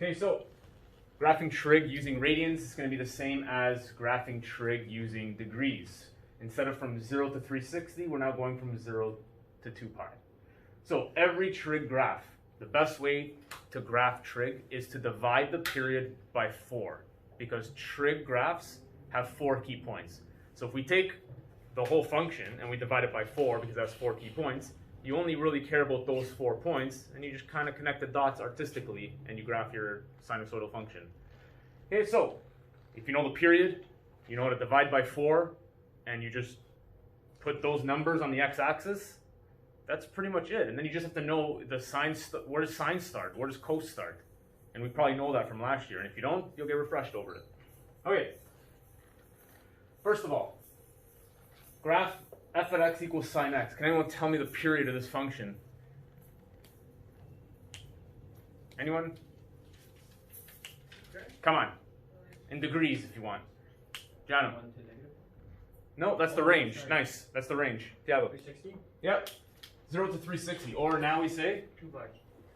Okay, so graphing trig using radians is going to be the same as graphing trig using degrees. Instead of from 0 to 360, we're now going from 0 to 2 pi. So every trig graph, the best way to graph trig is to divide the period by 4, because trig graphs have 4 key points. So if we take the whole function and we divide it by 4, because that's 4 key points, you only really care about those 4 points, and you just kind of connect the dots artistically, and you graph your sinusoidal function. Okay, so if you know the period, you know how to divide by 4, and you just put those numbers on the x-axis, that's pretty much it. And then you just have to know the sine, where does sine start? Where does cos start? And we probably know that from last year, and if you don't, you'll get refreshed over it. Okay, first of all, graph f at x equals sine x. Can anyone tell me the period of this function? Anyone? Come on. In degrees if you want. Jano. No, that's the range. Nice. That's the range. Tiago. 360? Yep. 0 to 360. Or now we say? 2 pi.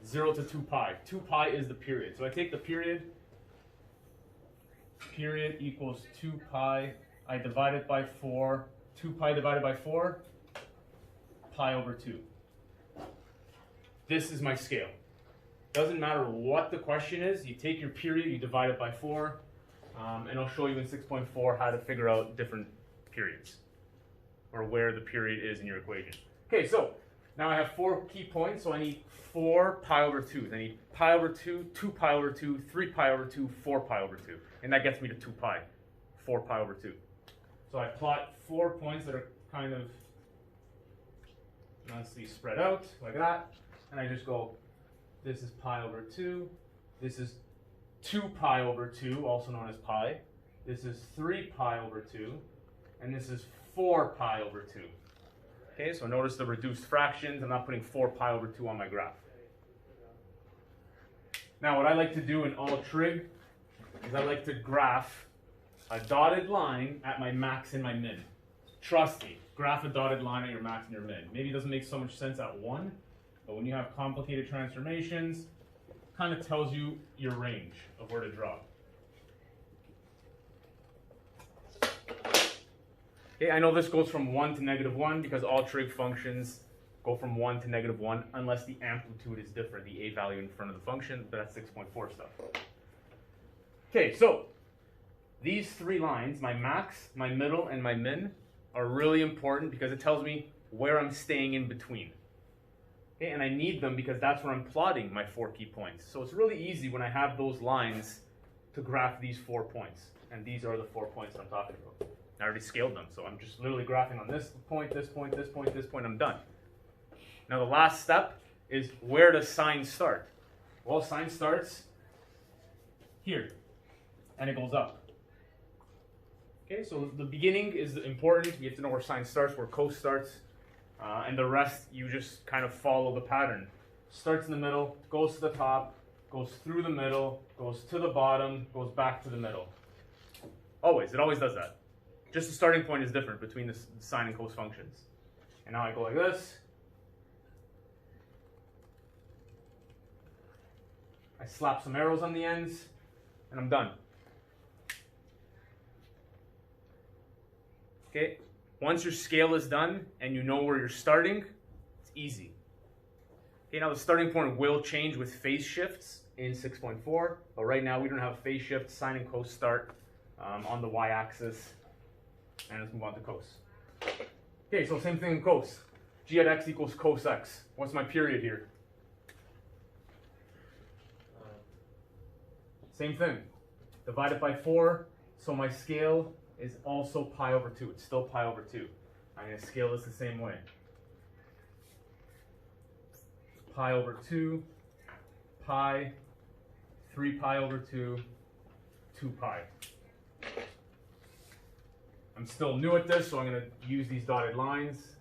0 to 2 pi. 2 pi is the period. So I take the period. Period equals 2 pi. I divide it by 4. 2 pi divided by 4, pi over 2. This is my scale. Doesn't matter what the question is, you take your period, you divide it by 4, and I'll show you in 6.4 how to figure out different periods, or where the period is in your equation. Okay, so now I have 4 key points, so I need 4 pi over 2s. I need pi over 2, 2 pi over 2, 3 pi over 2, 4 pi over 2. And that gets me to 2 pi, 4 pi over 2. So I plot 4 points that are kind of nicely spread out, like that. And I just go, this is pi over 2. This is 2 pi over 2, also known as pi. This is 3 pi over 2. And this is 4 pi over 2. Okay, so notice the reduced fractions. I'm not putting 4 pi over 2 on my graph. Now, what I like to do in all trig is I like to graph a dotted line at my max and my min. Trust me, graph a dotted line at your max and your min. Maybe it doesn't make so much sense at 1, but when you have complicated transformations, it kind of tells you your range of where to draw. Okay, I know this goes from 1 to -1 because all trig functions go from 1 to -1 unless the amplitude is different, the a value in front of the function, but that's 6.4 stuff. Okay, so these 3 lines, my max, my middle, and my min, are really important because it tells me where I'm staying in between. Okay, and I need them because that's where I'm plotting my 4 key points. So it's really easy when I have those lines to graph these 4 points. And these are the 4 points that I'm talking about. I already scaled them, so I'm just literally graphing on this point, this point, this point, this point, I'm done. Now the last step is, where does sine start? Well, sine starts here, and it goes up. Okay, so the beginning is important. You have to know where sine starts, where cos starts, and the rest you just kind of follow the pattern. Starts in the middle, goes to the top, goes through the middle, goes to the bottom, goes back to the middle. Always, it always does that. Just the starting point is different between the sine and cos functions. And now I go like this. I slap some arrows on the ends, and I'm done. Okay, once your scale is done and you know where you're starting, it's easy. Okay, now the starting point will change with phase shifts in 6.4, but right now we don't have phase shifts. Sine and cos start on the y-axis, and let's move on to cos. Okay, so same thing in cos. G at x equals cos x. What's my period here? Same thing. Divide it by 4, so my scale is also pi over 2. It's still pi over 2. I'm going to scale this the same way. Pi over 2, pi, 3 pi over 2, 2 pi. I'm still new at this, so I'm going to use these dotted lines.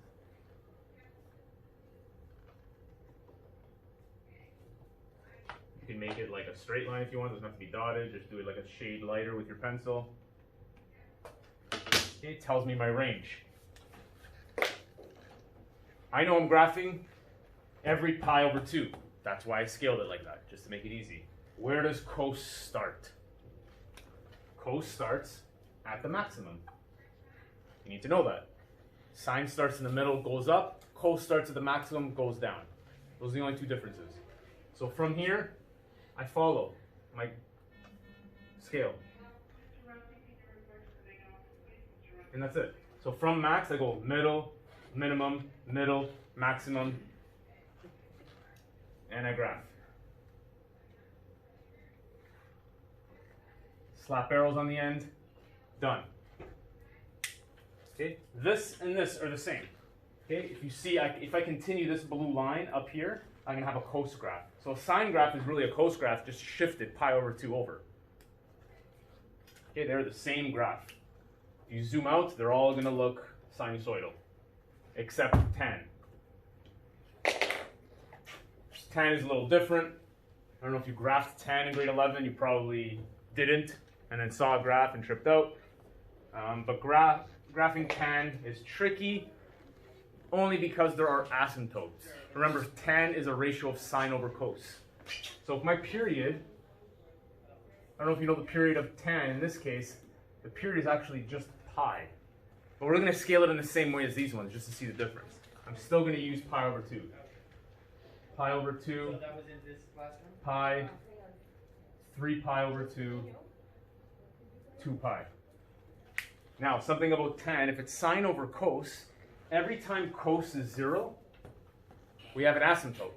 You can make it like a straight line if you want. It doesn't have to be dotted. Just do it like a shade lighter with your pencil. Okay, it tells me my range. I know I'm graphing every pi over 2. That's why I scaled it like that, just to make it easy. Where does cos start? Cos starts at the maximum. You need to know that. Sine starts in the middle, goes up. Cos starts at the maximum, goes down. Those are the only two differences. So from here, I follow my scale. And that's it. So from max, I go middle, minimum, middle, maximum, and I graph. Slap arrows on the end, done. Okay, this and this are the same. Okay, if you see, if I continue this blue line up here, I'm gonna have a cos graph. So a sine graph is really a cos graph, just shifted pi over 2 over. Okay, they're the same graph. If you zoom out, they're all gonna look sinusoidal, except tan. Tan is a little different. I don't know if you graphed tan in grade 11, you probably didn't, and then saw a graph and tripped out. But graphing tan is tricky only because there are asymptotes. Remember, tan is a ratio of sine over cos. So if my period, I don't know if you know the period of tan, in this case, the period is actually just pi. But we're going to scale it in the same way as these ones, just to see the difference. I'm still going to use pi over 2. Pi over 2, So that was in this classroom? pi, 3 pi over 2, 2 pi. Now, something about tan, if it's sine over cos, every time cos is 0, we have an asymptote,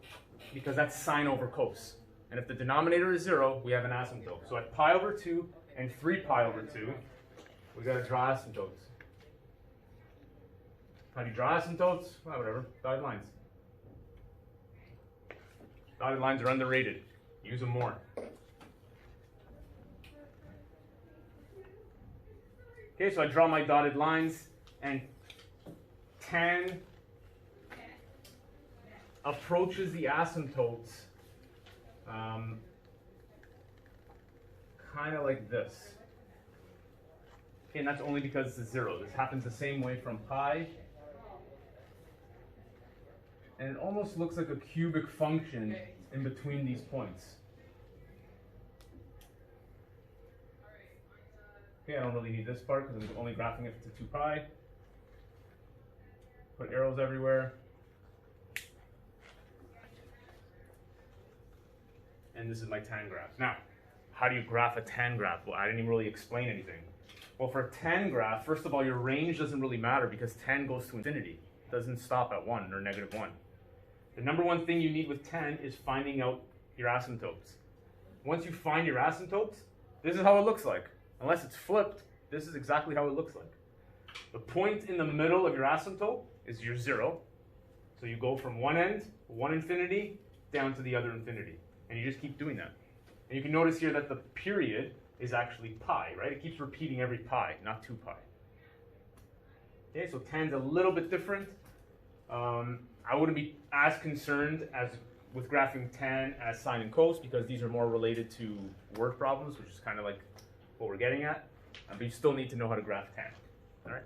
because that's sine over cos. And if the denominator is 0, we have an asymptote. So at pi over 2 and 3 pi over 2, we got to draw asymptotes. How do you draw asymptotes? Well, whatever, dotted lines. Dotted lines are underrated. Use them more. Okay, so I draw my dotted lines, and tan approaches the asymptotes kind of like this. Okay, and that's only because it's 0. This happens the same way from pi. And it almost looks like a cubic function in between these points. Okay, I don't really need this part because I'm only graphing it to 2 pi. Put arrows everywhere. And this is my tan graph. Now, how do you graph a tan graph? Well, I didn't even really explain anything. Well, for a tan graph, first of all, your range doesn't really matter because tan goes to infinity. It doesn't stop at 1 or -1. The number one thing you need with tan is finding out your asymptotes. Once you find your asymptotes, this is how it looks like. Unless it's flipped, this is exactly how it looks like. The point in the middle of your asymptote is your 0. So you go from one end, 1 infinity, down to the other infinity. And you just keep doing that. And you can notice here that the period is actually pi, right? It keeps repeating every pi, not 2 pi. Okay, so tan's a little bit different. I wouldn't be as concerned as with graphing tan as sine and cos because these are more related to word problems, which is kind of like what we're getting at. But you still need to know how to graph tan. All right.